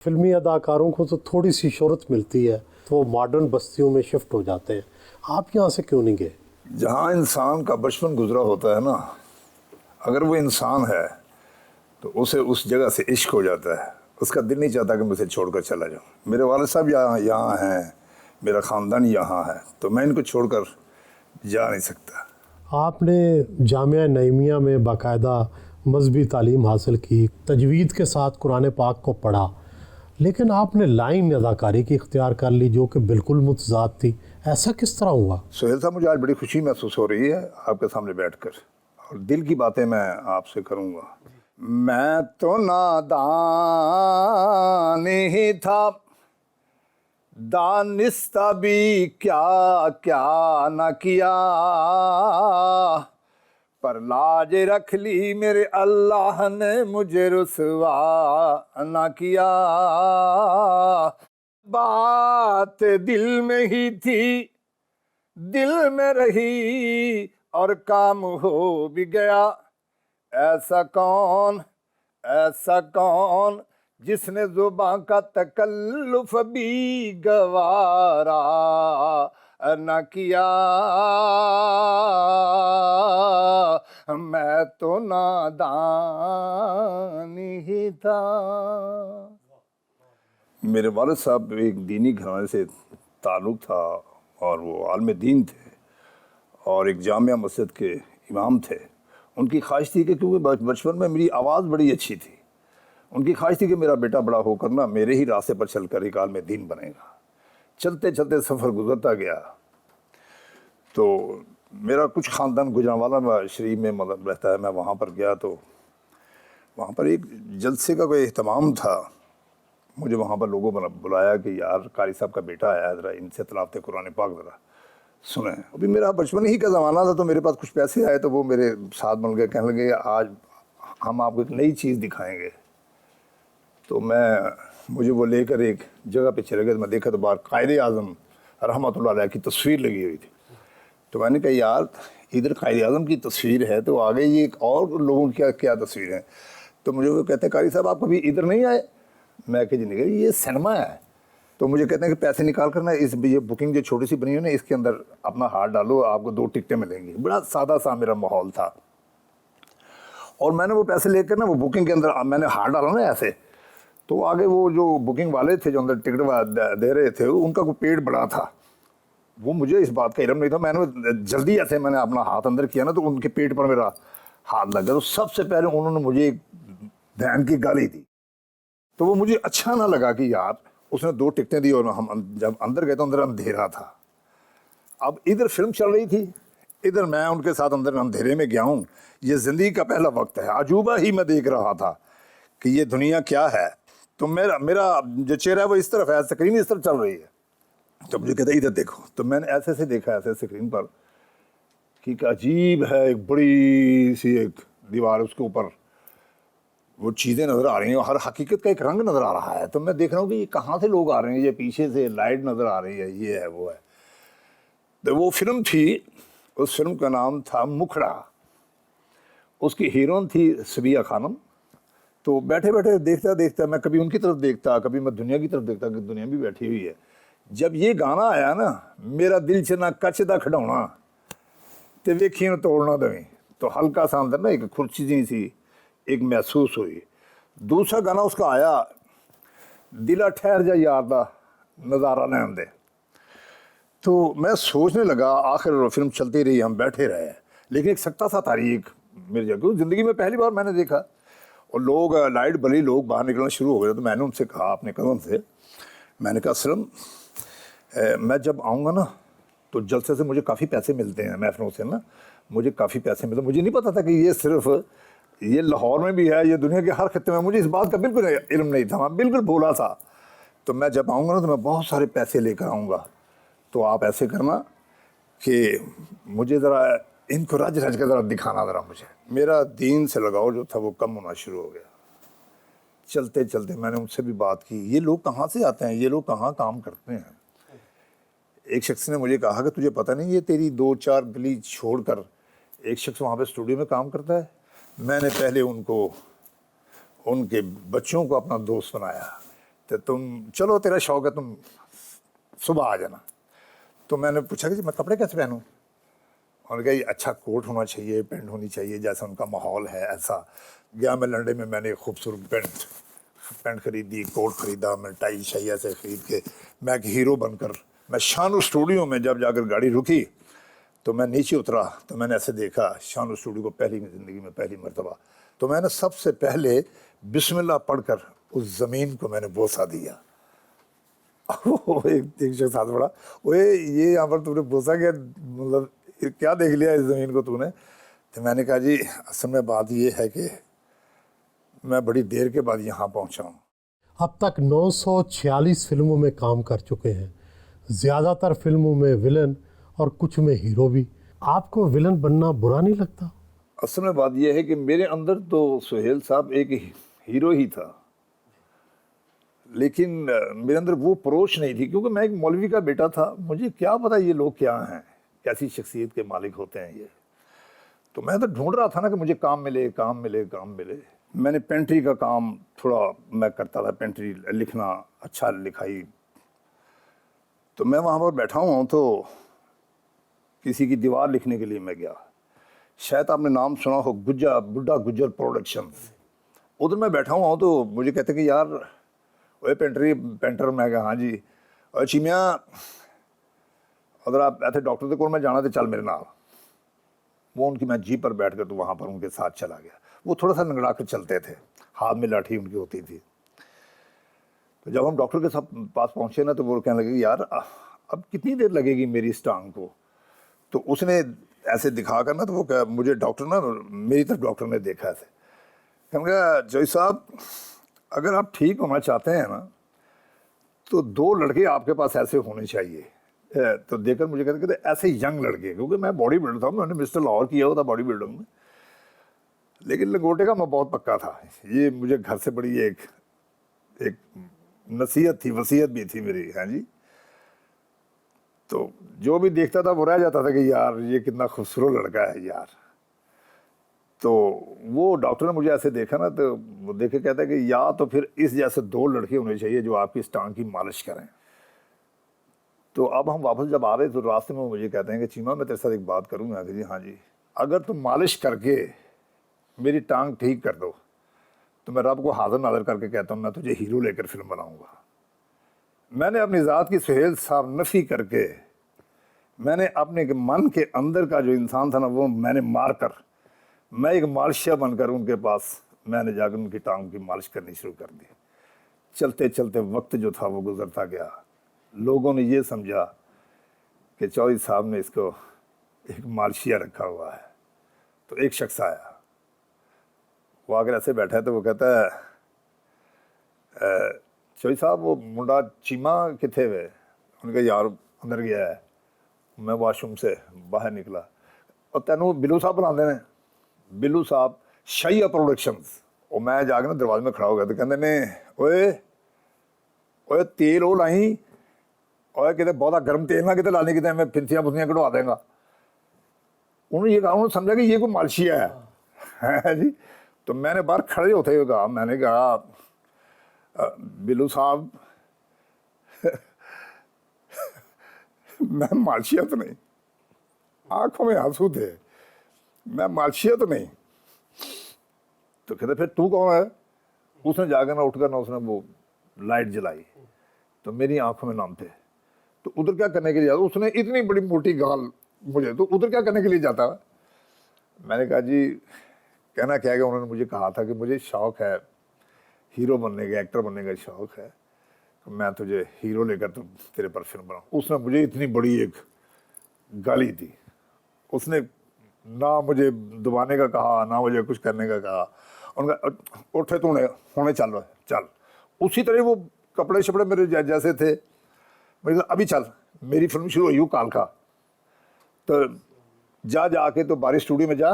فلمی اداکاروں کو تو تھوڑی سی شہرت ملتی ہے تو وہ ماڈرن بستیوں میں شفٹ ہو جاتے ہیں، آپ یہاں سے کیوں نہیں گئے؟ جہاں انسان کا بچپن گزرا ہوتا ہے نا، اگر وہ انسان ہے تو اسے اس جگہ سے عشق ہو جاتا ہے، اس کا دل نہیں چاہتا کہ میں اسے چھوڑ کر چلا جاؤں۔ میرے والد صاحب یہاں ہیں، میرا خاندان یہاں ہے، تو میں ان کو چھوڑ کر جا نہیں سکتا۔ آپ نے جامعہ نعیمیہ میں باقاعدہ مذہبی تعلیم حاصل کی، تجوید کے ساتھ قرآن پاک کو پڑھا، لیکن آپ نے لائن اداکاری کی اختیار کر لی جو کہ بالکل متضاد تھی، ایسا کس طرح ہوا؟ سہیل صاحب، مجھے آج بڑی خوشی محسوس ہو رہی ہے آپ کے سامنے بیٹھ کر، اور دل کی باتیں میں آپ سے کروں گا۔ میں تو نادان ہی تھا، دانستہ بھی کیا کیا نہ کیا، پر لاج رکھ لی میرے اللہ نے مجھے رسوا نہ کیا۔ بات دل میں ہی تھی، دل میں رہی، اور کام ہو بھی گیا۔ ایسا کون جس نے زباں کا تکلف بھی گوارا نہ کیا۔ میں تو نادان ہی تھا۔ میرے والد صاحب ایک دینی گھرانے سے تعلق تھا، اور وہ عالم دین تھے اور ایک جامعہ مسجد کے امام تھے۔ ان کی خواہش تھی کہ کیونکہ بچپن میں میری آواز بڑی اچھی تھی، ان کی خواہش تھی کہ میرا بیٹا بڑا ہو کر نا میرے ہی راستے پر چل کر ایک عالم دین بنے گا۔ چلتے چلتے سفر گزرتا گیا، تو میرا کچھ خاندان گجرانوالہ شریف میں مطلب رہتا ہے، میں وہاں پر گیا تو وہاں پر ایک جلسے کا کوئی اہتمام تھا۔ مجھے وہاں پر لوگوں نے بلایا کہ یار قاری صاحب کا بیٹا آیا ہے، ذرا ان سے تلاوت قرآن پاک ذرا سنیں۔ ابھی میرا بچپن ہی کا زمانہ تھا، تو میرے پاس کچھ پیسے آئے تو وہ میرے ساتھ مل گئے، کہنے لگے آج ہم آپ کو ایک نئی چیز دکھائیں گے۔ تو مجھے وہ لے کر ایک جگہ پہ چلے گئے، میں دیکھا تو باہر قائد اعظم رحمۃ اللہ علیہ کی تصویر لگی ہوئی تھی۔ تو میں نے کہا یار ادھر قائد اعظم کی تصویر ہے تو آگے یہ ایک اور لوگوں کی کیا تصویر ہے؟ تو مجھے وہ کہتے ہیں قاری صاحب آپ کبھی ادھر نہیں آئے؟ میں کہ جی نہیں، یہ سینما ہے۔ تو مجھے کہتے ہیں کہ پیسے نکال کر نا یہ بکنگ جو چھوٹی سی بنی ہوئی نا اس کے اندر اپنا ہاتھ ڈالو، آپ کو 2 ٹکٹیں ملیں گی۔ بڑا سادہ سا میرا ماحول تھا، اور میں نے وہ پیسے لے کر نا وہ بکنگ کے اندر میں نے ہاتھ ڈالا نا ایسے، تو آگے وہ جو بکنگ والے تھے جو اندر ٹکٹ دے رہے تھے ان کا کوئی پیٹ بڑا تھا، وہ مجھے اس بات کا علم نہیں تھا۔ میں نے جلدی ایسے میں نے اپنا ہاتھ اندر کیا نا تو ان کے پیٹ پر میرا ہاتھ لگ گیا۔ تو سب سے پہلے انہوں نے مجھے ایک بہن کی گالی دی، تو وہ مجھے اچھا نہ لگا کہ یار اس نے 2 ٹکٹیں دی اور ہم جب اندر گئے تو اندر اندھیرا تھا۔ اب ادھر فلم چل رہی تھی، ادھر میں ان کے ساتھ اندر اندھیرے میں گیا ہوں۔ یہ زندگی کا پہلا وقت ہے، عجوبہ ہی میں دیکھ رہا تھا کہ یہ دنیا کیا ہے۔ تو میرا جو چہرہ ہے وہ اس طرف ہے، اسکرین اس طرف چل رہی ہے، تو مجھے کہتا ہے ادھر دیکھو۔ تو میں نے ایسے سے دیکھا ایسے اسکرین پر کہ ایک عجیب ہے، ایک بڑی سی ایک دیوار، اس کے اوپر وہ چیزیں نظر آ رہی ہیں، اور ہر حقیقت کا ایک رنگ نظر آ رہا ہے۔ تو میں دیکھ رہا ہوں کہ یہ کہاں سے لوگ آ رہے ہیں، یہ پیچھے سے لائٹ نظر آ رہی ہے، یہ ہے وہ ہے۔ تو وہ فلم تھی، اس فلم کا نام تھا مکھڑا، اس کی ہیروئن تھی صبیہ خانم۔ تو بیٹھے بیٹھے دیکھتا میں کبھی ان کی طرف دیکھتا، کبھی میں دنیا کی طرف دیکھتا کہ دنیا بھی بیٹھی ہوئی ہے۔ جب یہ گانا آیا نا، میرا دل چنا کچ دا کھڈاونا تے ویکھی نہ توڑنا دویں، تو ہلکا سا اندر نا ایک کھرچی سی ایک محسوس ہوئی۔ دوسرا گانا اس کا آیا، دلا ٹھہر جا یار دا نظارہ لین دے۔ تو میں سوچنے لگا، آخر فلم چلتی رہی، ہم بیٹھے رہے، لیکن ایک سکتا سا تاریخ میری جگہ زندگی میں پہلی بار میں نے دیکھا، اور لوگ لائٹ بلی، لوگ باہر نکلنا شروع ہو گئے۔ تو میں نے ان سے کہا، اپنے کزن سے میں نے کہا اسلم میں جب آؤں گا نا تو جلسے سے مجھے کافی پیسے ملتے ہیں، محفلوں سے نا مجھے کافی پیسے ملتے ہیں۔ مجھے نہیں پتا تھا کہ یہ صرف یہ لاہور میں بھی ہے، یہ دنیا کے ہر خطے میں، مجھے اس بات کا بالکل علم نہیں تھا، میں بالکل بھولا تھا۔ تو میں جب آؤں گا نا تو میں بہت سارے پیسے لے کر آؤں گا، تو آپ ایسے کرنا کہ مجھے ذرا ان کو رج رج کے ذرا دکھانا ذرا مجھے۔ میرا دین سے لگاؤ جو تھا وہ کم ہونا شروع ہو گیا۔ چلتے چلتے میں نے ان سے بھی بات کی، یہ لوگ کہاں سے آتے ہیں، یہ لوگ کہاں کام کرتے ہیں۔ ایک شخص نے مجھے کہا کہ تجھے پتہ نہیں یہ تیری 2-4 گلی چھوڑ کر ایک شخص وہاں پہ اسٹوڈیو میں کام کرتا ہے۔ میں نے پہلے ان کے بچوں کو اپنا دوست بنایا، تو تم چلو تیرا شوق ہے تم صبح آ جانا. تو میں نے پوچھا کہ جی میں کپڑے کیسے پہنوں؟ انہوں نے کہا یہ اچھا کوٹ ہونا چاہیے, پینٹ ہونی چاہیے, جیسا ان کا ماحول ہے ایسا. گیا میں لنڈن میں, میں نے ایک خوبصورت پینٹ خریدی, کوٹ خریدا, میں ٹائی شائی ایسے خرید کے میں ایک ہیرو بن کر میں شانو اسٹوڈیو میں جب جا کر گاڑی رکی تو میں نیچے اترا تو میں نے ایسے دیکھا شانو اسٹوڈیو کو پہلی زندگی میں پہلی مرتبہ. تو میں نے سب سے پہلے بسم اللہ پڑھ کر اس زمین کو میں نے بوسہ دیا. ایک شخص ہاتھ بڑھا, وہ یہ یہاں پر تو نے بوسہ کیا, مطلب کیا دیکھ لیا اس زمین کو تو نے؟ تو میں نے کہا جی اصل میں بات یہ ہے کہ میں بڑی دیر کے بعد یہاں پہنچا ہوں. اب تک 946 فلموں میں کام کر چکے ہیں, زیادہ تر فلموں میں ولن اور کچھ میں ہیرو بھی. آپ کو ولن بننا برا نہیں لگتا؟ اصل میں بات یہ ہے کہ میرے اندر تو سہیل صاحب ایک ہیرو ہی تھا, لیکن میرے اندر وہ پروش نہیں تھی, کیونکہ میں ایک مولوی کا بیٹا تھا. مجھے کیا پتا یہ لوگ کیا ہیں, کیسی شخصیت کے مالک ہوتے ہیں یہ. تو میں تو ڈھونڈ رہا تھا نا کہ مجھے کام ملے کام ملے کام ملے. میں نے پینٹری کا کام تھوڑا میں کرتا تھا, پینٹری لکھنا, اچھا لکھائی. تو میں وہاں پر بیٹھا ہوا ہوں تو کسی کی دیوار لکھنے کے لیے میں گیا. شاید آپ نے نام سنا ہو بڈھا گجر پروڈکشنز. ادھر میں بیٹھا ہوا ہوں تو مجھے کہتے کہ یار وہ پینٹر. میں کہا ہاں جی. اور چیمیاں اگر آپ ایسے ڈاکٹر کے کول میں جانا تو چل میرے نال. وہ ان کی میں جیپ پر بیٹھ کر تو وہاں پر ان کے ساتھ چلا گیا. وہ تھوڑا سا لنگڑا کر چلتے تھے, ہاتھ میں لاٹھی ان کی ہوتی تھی. تو جب ہم ڈاکٹر کے پاس پہنچے نا تو وہ کہنے لگے یار اب کتنی دیر لگے گی میری اس ٹانگ کو. تو اس نے ایسے دکھا کر نا تو وہ مجھے ڈاکٹر نا میری طرف ڈاکٹر نے دیکھا ایسے, کہنے لگا جوئی صاحب اگر آپ ٹھیک ہونا چاہتے ہیں نا تو 2 لڑکے آپ کے پاس ایسے ہونے چاہیے. تو دیکھ کر مجھے کہتے ایسے ینگ لڑکے, کیونکہ میں باڈی بلڈر تھا, میں نے مسٹر لاہور کیا ہوا تھا باڈی بلڈنگ میں, لیکن لنگوٹے کا میں بہت پکا تھا. یہ مجھے گھر سے بڑی ایک نصیحت تھی, وصیت بھی تھی میری. ہاں جی. تو جو بھی دیکھتا تھا وہ رہ جاتا تھا کہ یار یہ کتنا خوبصورت لڑکا ہے یار. تو وہ ڈاکٹر نے مجھے ایسے دیکھا نا تو وہ دیکھ کے کہتا ہے کہ یا تو پھر اس جیسے 2 لڑکے ہونے چاہیے جو آپ کی اس ٹانگ کی مالش کریں. تو اب ہم واپس جب آ رہے تو راستے میں مجھے کہتے ہیں کہ چیما میں تیرے ساتھ ایک بات کروں گا. کہ جی ہاں جی. اگر تم مالش کر کے میری ٹانگ ٹھیک کر دو تو میں رب کو حاضر ناظر کر کے کہتا ہوں میں تجھے ہیرو لے کر فلم بناؤں گا. میں نے اپنی ذات کی سہیل صاحب نفی کر کے میں نے اپنے من کے اندر کا جو انسان تھا نا وہ میں نے مار کر میں ایک مالشیا بن کر ان کے پاس میں نے جا کر ان کی ٹانگ کی مالش کرنی شروع کر دی. چلتے چلتے وقت جو تھا وہ گزرتا گیا. لوگوں نے یہ سمجھا کہ چودھری صاحب نے اس کو ایک مالشیا رکھا ہوا ہے. تو ایک شخص آیا, وہ آ کر ایسے بیٹھا ہے تو وہ کہتا ہے چودھری صاحب وہ منڈا چیما کتنے ہوئے؟ ان کا یار اندر گیا ہے. میں واش روم سے باہر نکلا اور تینوں بلو صاحب بنا ہیں. بلو صاحب شاہیہ پروڈکشنز. اور میں جا کے نا دروازے میں کھڑا ہو گیا تو کہتے نے اوے تیل وہ لائی اور کہتے بہت گرم تیل نہ کہتے لانے کہتے میں پھنسیاں پھنسیاں کٹوا دیں گا. انہوں نے یہ کہا, انہوں نے سمجھا کہ یہ کوئی مالشیا ہے جی. تو میں نے باہر کھڑے ہوتے ہوئے کہا, میں نے کہا بلو صاحب میں مالشیا تو نہیں. آنکھوں میں آنسو تھے, میں مالشیا تو نہیں. تو کہتے پھر تو کون ہے؟ اس نے جا کر نہ اٹھ کر نہ اس نے وہ لائٹ جلائی تو میری آنکھوں میں نام تھے. تو ادھر کیا کرنے کے لیے جاتا؟ اس نے اتنی بڑی موٹی گال مجھے, تو ادھر کیا کرنے کے لیے جاتا؟ میں نے کہا جی کہنا کیا کہ انہوں نے مجھے کہا تھا کہ مجھے شوق ہے ہیرو بننے کا, ایکٹر بننے کا شوق ہے, تو میں تجھے ہیرو لے کر تو تیرے پر فلم بناؤں. اس نے مجھے اتنی بڑی ایک گالی دی. اس نے نہ مجھے دبانے کا کہا نہ مجھے کچھ کرنے کا کہا. ان کا اٹھے تو ہونے چل چل. اسی طرح وہ کپڑے شپڑے میرے جیسے تھے. میں ابھی چل میری فلم شروع ہوئی کال کا, تو جا کے تو باری اسٹوڈیو میں جا,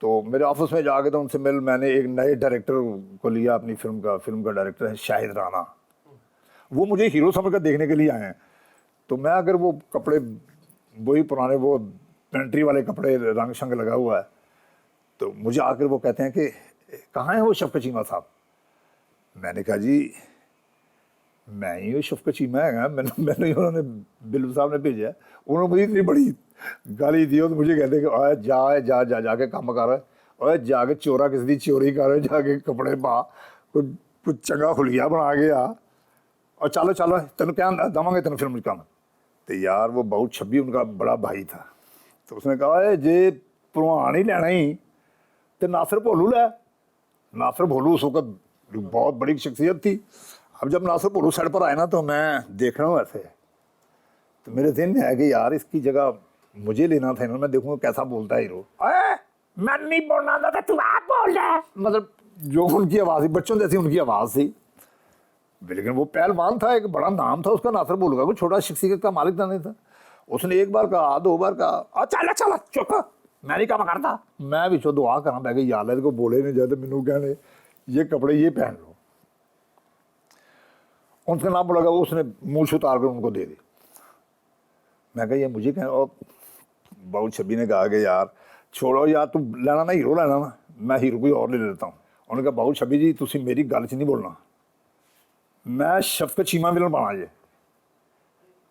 تو میرے آفس میں جا کے تو ان سے مل. میں نے ایک نئے ڈائریکٹر کو لیا اپنی فلم کا ڈائریکٹر ہے شاہد رانا. وہ مجھے ہیرو سمجھ کر دیکھنے کے لیے آئے ہیں. تو میں اگر وہ کپڑے وہی پرانے وہ پینٹری والے کپڑے رنگ شنگ لگا ہوا ہے, تو مجھے آ کر وہ کہتے ہیں کہ کہاں ہیں وہ شفقت چیما صاحب؟ میں نے کہا جی میں ہی شفقت چیمہ ہے میں انہوں نے بلو صاحب نے بھیجا ہے. انہوں نے مجھے اتنی بڑی گالی دی اور مجھے کہتے کہ اوے جا کے کام کر رہے, اوے جا کے چورا کسی دی چوری کر رہے, جا کے کپڑے پا, کچھ چنگا خلیا بنا کے آ, اور چلو تینوں کیا دواں گے تینوں پھر مجھ کام. تو یار وہ بہت چھبی ان کا بڑا بھائی تھا, تو اس نے کہا جی پروان ہی لینا ہی تو ناصر بھولو لے. ناصر بھولو اس وقت بہت بڑی شخصیت تھی. اب جب ناصر بھولو سائڈ پر آئے نا تو میں دیکھ رہا ہوں ایسے, تو میرے ذہن میں ہے کہ یار اس کی جگہ مجھے لینا تھا, میں دیکھوں گا کیسا بولتا ہے ہیرو. میں نہیں بولنا تھا تو آپ بول رہے, مطلب جو ان کی آواز تھی بچوں جیسی ان کی آواز تھی, لیکن وہ پہلوان تھا, ایک بڑا نام تھا اس کا ناصر بھولو کا, کوئی چھوٹا شخصیت کا مالک نہیں تھا. اس نے ایک بار کہا, دو بار کہا, چل چپ, میں نہیں کام کرتا. میں بھی دعا کرنا پہ گئی, یا اللہ کو بولے نہیں جاتے مینوں کہنے یہ کپڑے یہ پہن لو. ان کا نام بولا گا, اس نے منہ اتار کر ان کو دے دی. میں کہا یہ مجھے کہیں, اور بہت چھبی نے کہا کہ یار چھوڑو یار, تم لینا نا ہیرو لینا نا, میں ہیرو کوئی اور لے لیتا ہوں. انہوں نے کہا بہت چھبی جی تسی میری گل چ نہیں بولنا, میں شفقت چیمہ ولن بنا جی,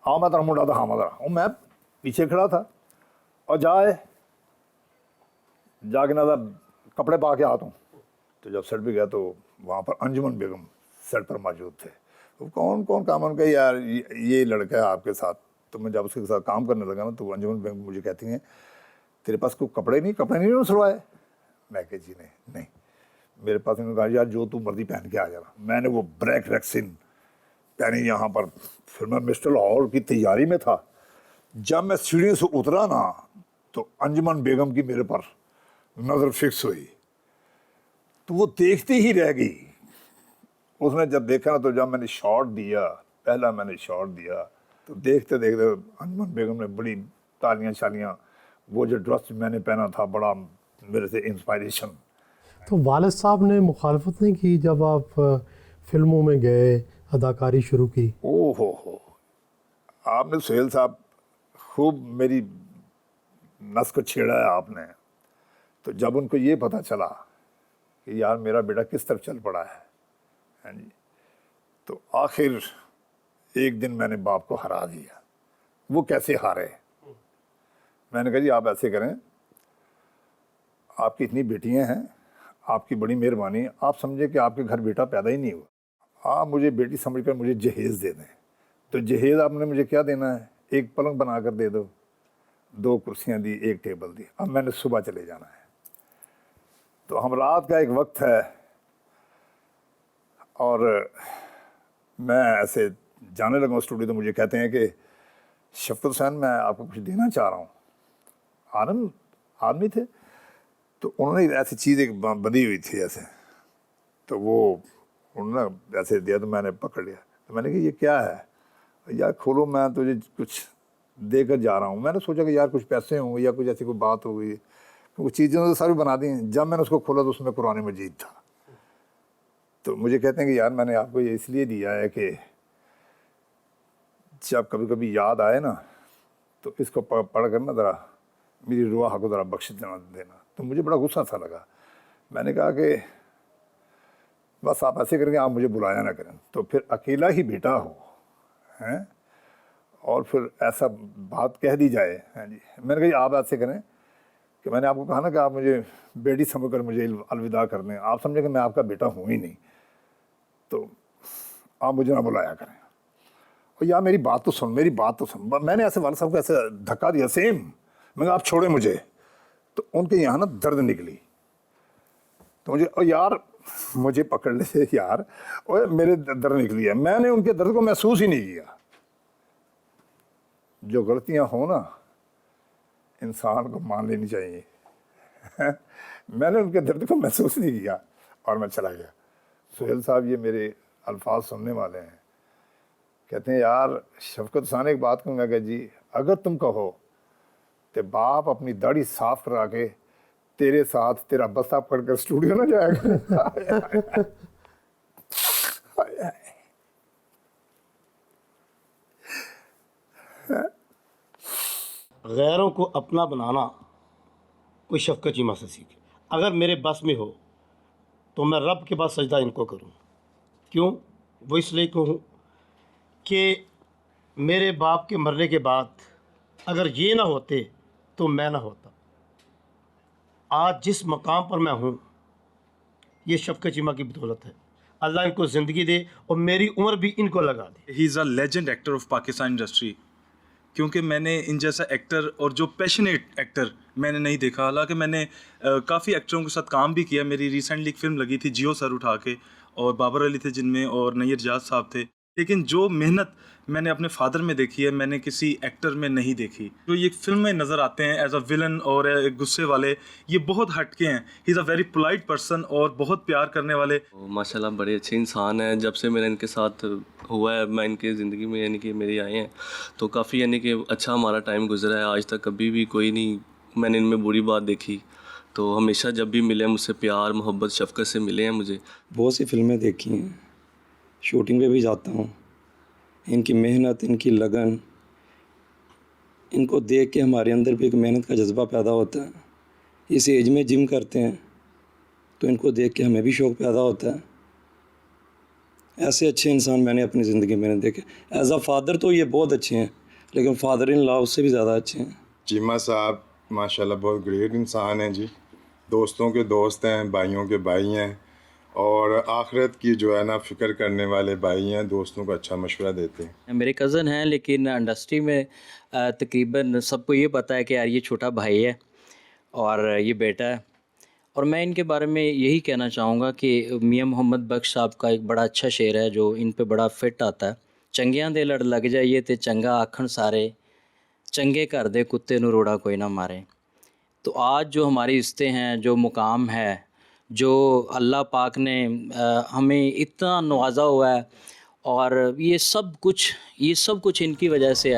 آؤ میں تیرا منڈا دکھاواں ذرا. اور میں پیچھے کھڑا تھا, اور جا کے نہ کپڑے پا کے آتا ہوں. تو جب سیٹ پہ گیا تو وہاں پر انجمن بیگم سیٹ پر موجود تھے. کون کام, ان کا یار یہ لڑکا ہے آپ کے ساتھ. تو میں جب اس کے ساتھ کام کرنے لگا نا تو انجمن بیگم مجھے کہتی ہیں تیرے پاس کوئی کپڑے نہیں سلوائے. میں کہ جی نہیں میرے پاس. انہوں نے کہا یار جو تو مرضی پہن کے آ جانا. میں نے وہ بریک ریکسن پہنی یہاں پر. پھر میں مسٹر لاہور کی تیاری میں تھا. جب میں سیڑھیوں سے اترا نا تو انجمن بیگم کی میرے پر نظر فکس ہوئی, تو وہ دیکھتی ہی رہ گئی. اس نے جب دیکھا نا تو جب میں نے شاٹ دیا, پہلا میں نے شاٹ دیا, تو دیکھتے انجمن بیگم نے بڑی تالیاں شالیاں, وہ جو ڈریس میں نے پہنا تھا بڑا میرے سے انسپائریشن. تو والد صاحب نے مخالفت نہیں کی جب آپ فلموں میں گئے, اداکاری شروع کی؟ ہو آپ نے سہیل صاحب خوب میری نس کو چھیڑا ہے آپ نے. تو جب ان کو یہ پتہ چلا کہ یار میرا بیٹا کس طرف چل پڑا ہے, ہاں جی, تو آخر ایک دن میں نے باپ کو ہرا دیا. وہ کیسے ہارے؟ میں نے کہا جی آپ ایسے کریں, آپ کی اتنی بیٹیاں ہیں, آپ کی بڑی مہربانی, آپ سمجھیں کہ آپ کے گھر بیٹا پیدا ہی نہیں ہوا, آپ مجھے بیٹی سمجھ کر مجھے جہیز دے دیں. تو جہیز آپ نے مجھے کیا دینا ہے, ایک پلنگ بنا کر دے دو, 2 کرسیاں دی, 1 ٹیبل دی. اب میں نے صبح چلے جانا ہے. تو ہم رات کا ایک وقت ہے, اور میں ایسے جانے لگا اسٹوڈیو. تو مجھے کہتے ہیں کہ شفقت حسین میں آپ کو کچھ دینا چاہ رہا ہوں. آدمی تھے, تو انہوں نے ایسی چیز ایک بندھی ہوئی تھی ایسے, تو وہ انہوں نے ایسے دیا, تو میں نے پکڑ لیا. تو میں نے کہا یہ کیا ہے؟ یار کھولو, میں تجھے کچھ دے کر جا رہا ہوں. میں نے سوچا کہ یار کچھ پیسے ہوں گے یا کچھ ایسی کوئی بات ہوگی, کچھ چیزیں تو ساری بنا دی. جب میں نے اس کو کھولا تو اس میں قرآن مجید تھا. تو مجھے کہتے ہیں کہ یار میں نے آپ کو یہ اس لیے دیا ہے کہ جب کبھی کبھی یاد آئے نا تو اس کو پڑھ کر نا ذرا میری روح کو ذرا بخش دینا. تو مجھے بڑا غصہ سا لگا. میں نے کہا کہ بس آپ ایسے کریں گے, آپ مجھے بلایا نہ کریں. تو پھر اکیلا ہی بیٹا ہو ہیں, اور پھر ایسا بات کہہ دی جائے, ہاں جی. میں نے کہا آپ ایسے کریں کہ میں نے آپ کو کہا نا کہ آپ مجھے بیٹی سمجھ کر مجھے الوداع کر دیں, آپ سمجھیں کہ میں آپ کا بیٹا ہوں ہی نہیں, تو آپ مجھے نہ بلایا کریں. اور یا میری بات تو سن. میں نے ایسے والد صاحب کو ایسے دھکا دیا سیم. میں کہا آپ چھوڑیں مجھے. تو ان کے یہاں نا درد نکلی. تو یار مجھے پکڑ لے یار, اور میرے درد نکلی ہے. میں نے ان کے درد کو محسوس ہی نہیں کیا. جو غلطیاں ہوں نا انسان کو مان لینی چاہیے. میں نے ان کے درد کو محسوس نہیں کیا اور میں چلا گیا. سہیل صاحب یہ میرے الفاظ سننے والے ہیں, کہتے ہیں یار شفقت حسین ایک بات کہوں گا کہ جی اگر تم کہو تو باپ اپنی داڑھی صاف کرا کے تیرے ساتھ تیرا بستہ پکڑ کر اسٹوڈیو نہ جائے گا. غیروں کو اپنا بنانا کوئی شفقت چیمہ سے سیکھے. اگر میرے بس میں ہو تو میں رب کے پاس سجدہ ان کو کروں. کیوں؟ وہ اس لیے کہوں کہ میرے باپ کے مرنے کے بعد اگر یہ نہ ہوتے تو میں نہ ہوتا. آج جس مقام پر میں ہوں یہ شفقت چیمہ کی بدولت ہے. اللہ ان کو زندگی دے اور میری عمر بھی ان کو لگا دے. He is a legend actor of Pakistan industry, کیونکہ میں نے ان جیسا ایکٹر اور جو پیشنیٹ ایکٹر میں نے نہیں دیکھا. حالانکہ میں نے کافی ایکٹروں کے ساتھ کام بھی کیا. میری ریسنٹلی ایک فلم لگی تھی جیو سر اٹھا کے، اور بابر علی تھے جن میں، اور نیر جاز صاحب تھے. لیکن جو محنت میں نے اپنے فادر میں دیکھی ہے میں نے کسی ایکٹر میں نہیں دیکھی. جو یہ فلم میں نظر آتے ہیں ایز اے ولن اور غصے والے، یہ بہت ہٹ کے ہیں. ہی is a very polite person اور بہت پیار کرنے والے. ماشاء اللہ بڑے اچھے انسان ہیں. جب سے میں نے ان کے ساتھ ہوا ہے، میں ان کی زندگی میں یعنی کہ میری آئے ہیں تو کافی یعنی کہ اچھا ہمارا ٹائم گزرا ہے. آج تک کبھی بھی کوئی نہیں میں نے ان میں بری بات دیکھی. تو ہمیشہ جب بھی ملے مجھ سے پیار محبت شفقت سے ملے ہیں. مجھے بہت سی فلمیں دیکھی ہیں، شوٹنگ پہ بھی جاتا ہوں. ان کی محنت، ان کی لگن، ان کو دیکھ کے ہمارے اندر بھی ایک محنت کا جذبہ پیدا ہوتا ہے. اس ایج میں جم کرتے ہیں تو ان کو دیکھ کے ہمیں بھی شوق پیدا ہوتا ہے. ایسے اچھے انسان میں نے اپنی زندگی میں نہیں دیکھے. ایز اے فادر تو یہ بہت اچھے ہیں، لیکن فادر ان لا اس سے بھی زیادہ اچھے ہیں. چیمہ صاحب ماشاءاللہ بہت گریٹ انسان ہیں جی. دوستوں کے دوست ہیں، بھائیوں کے بھائی ہیں، اور آخرت کی جو ہے نا فکر کرنے والے بھائی ہیں. دوستوں کو اچھا مشورہ دیتے ہیں. میرے کزن ہیں، لیکن انڈسٹری میں تقریباً سب کو یہ پتہ ہے کہ یار یہ چھوٹا بھائی ہے اور یہ بیٹا ہے. اور میں ان کے بارے میں یہی کہنا چاہوں گا کہ میاں محمد بخش صاحب کا ایک بڑا اچھا شعر ہے جو ان پہ بڑا فٹ آتا ہے. چنگیاں دے لڑ لگ جائیے تے چنگا آکھن سارے، چنگے گھر دے کتے نو روڑا کوئی نہ مارے. تو آج جو ہماری عزتیں ہیں، جو مقام ہے، جو اللہ پاک نے ہمیں اتنا نوازا ہوا ہے، اور یہ سب کچھ ان کی وجہ سے ہے.